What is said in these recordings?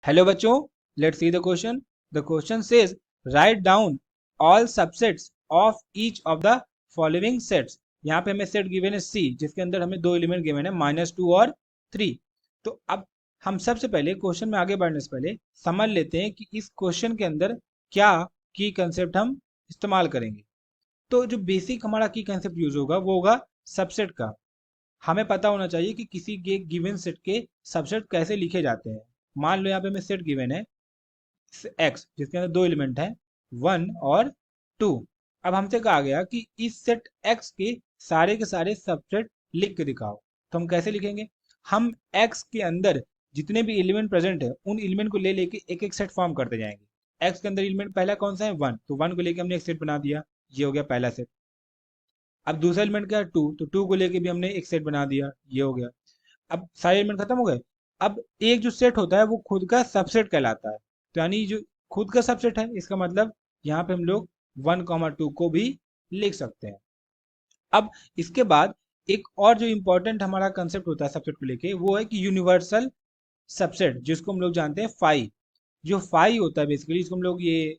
Hello बच्चों, let's see the question. The question says write down all subsets of each of the following sets. यहाँ पे हमें set given है सी, जिसके अंदर हमें दो एलिमेंट गिवन है -2 और 3। तो अब हम सबसे पहले क्वेश्चन में आगे बढ़ने से पहले समझ लेते हैं कि इस क्वेश्चन के अंदर क्या की कंसेप्ट हम इस्तेमाल करेंगे। तो जो बेसिक हमारा की कंसेप्ट यूज होगा वो होगा सबसेट का। हमें पता होना चाहिए कि किसी गिवन सेट के सबसेट कैसे लिखे जाते हैं। मान लो यहाँ पे हमें सेट गिवन है एक्स, जिसके अंदर दो एलिमेंट है 1 और 2। अब हमसे कहा गया कि इस सेट एक्स के सारे सबसेट लिख के दिखाओ। तो हम कैसे लिखेंगे? हम एक्स के अंदर जितने भी एलिमेंट प्रेजेंट है उन एलिमेंट को ले लेके एक एक सेट फॉर्म करते जाएंगे। एक्स के अंदर एलिमेंट पहला कौन सा है? 1, तो 1 को लेके हमने एक सेट बना दिया, ये हो गया पहला सेट। अब दूसरा एलिमेंट क्या है? 2, तो 2 को लेके भी हमने एक सेट बना दिया, ये हो गया। अब सारे एलिमेंट खत्म हो गए। अब एक जो सेट होता है वो खुद का सबसेट कहलाता है। तो यानी जो खुद का सबसेट है, इसका मतलब यहाँ पे हम लोग 1, 2 को भी लिख सकते हैं। अब इसके बाद एक और जो इंपॉर्टेंट हमारा कंसेप्ट होता है सबसेट को लेके, वो है कि यूनिवर्सल सबसेट, जिसको हम लोग जानते हैं फाई। जो फाई होता है बेसिकली, इसको हम लोग ये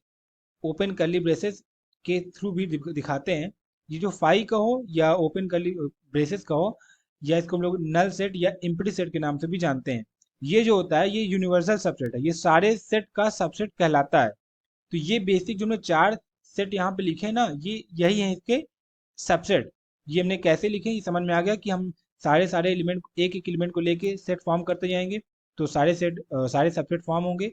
ओपन कर्ली ब्रेसेस के थ्रू भी दिखाते हैं। ये जो फाई कहो या ओपन कर्ली ब्रेसेस कहो, या इसको हम लोग नल सेट या इम्प्टी सेट के नाम से भी जानते हैं। ये जो होता है ये यूनिवर्सल सबसेट है, ये सारे सेट का सबसेट कहलाता है। तो ये बेसिक जो हमने चार सेट यहाँ पे लिखे हैं ना, ये यही है इसके सबसेट। ये हमने कैसे लिखे ये समझ में आ गया कि हम सारे एलिमेंट एक एक एलिमेंट को लेके सेट फॉर्म करते जाएंगे, तो सारे सबसेट फॉर्म होंगे।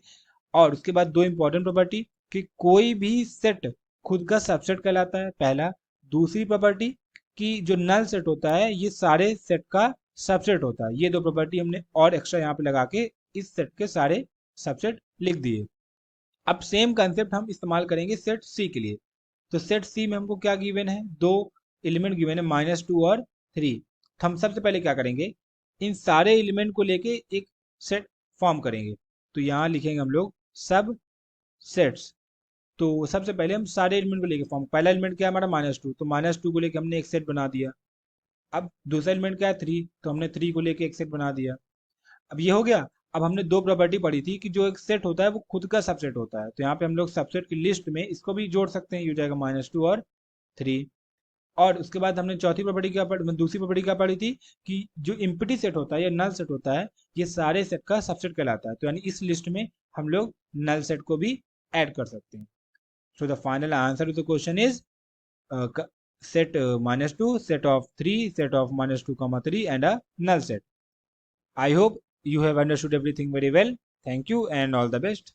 और उसके बाद दो इंपॉर्टेंट प्रॉपर्टी, कि कोई भी सेट खुद का सबसेट कहलाता है, पहला। दूसरी प्रॉपर्टी कि जो नल सेट होता है ये सारे सेट का सबसेट होता है। ये दो प्रॉपर्टी हमने और एक्स्ट्रा यहाँ पे लगा के इस सेट के सारे सबसेट लिख दिए। अब सेम कंसेप्ट हम इस्तेमाल करेंगे सेट सी के लिए। तो सेट सी में हमको क्या गिवन है? दो एलिमेंट गिवन है -2 और 3। तो हम सबसे पहले क्या करेंगे? इन सारे एलिमेंट को लेके एक सेट फॉर्म करेंगे। तो यहाँ लिखेंगे हम लोग सब सेट्स। तो सबसे पहले हम सारे एलिमेंट को लेके फॉर्म, पहला एलिमेंट क्या है हमारा -2, तो -2 को लेके हमने एक सेट बना दिया। अब दूसरा एलिमेंट क्या है 3, तो हमने 3 को लेके एक सेट बना दिया। अब ये हो गया। अब हमने दो प्रॉपर्टी पढ़ी थी कि जो एक सेट होता है वो खुद का सबसेट होता है। तो यहाँ पे हम लोग सबसेट की लिस्ट में इसको भी जोड़ सकते हैं, ये हो जाएगा -2 और 3। और उसके बाद हमने चौथी प्रॉपर्टी क्या पढ़ी, दूसरी प्रॉपर्टी क्या पढ़ी थी? कि जो इम्प्टी सेट होता है या नल सेट होता है, ये सारे सेट का सबसेट कहलाता है। तो यानी इस लिस्ट में हम लोग नल सेट को भी ऐड कर सकते हैं। So the final answer to the question is set -2, set of 3, set of -2, 3, and a null set. I hope you have understood everything very well. Thank you and all the best.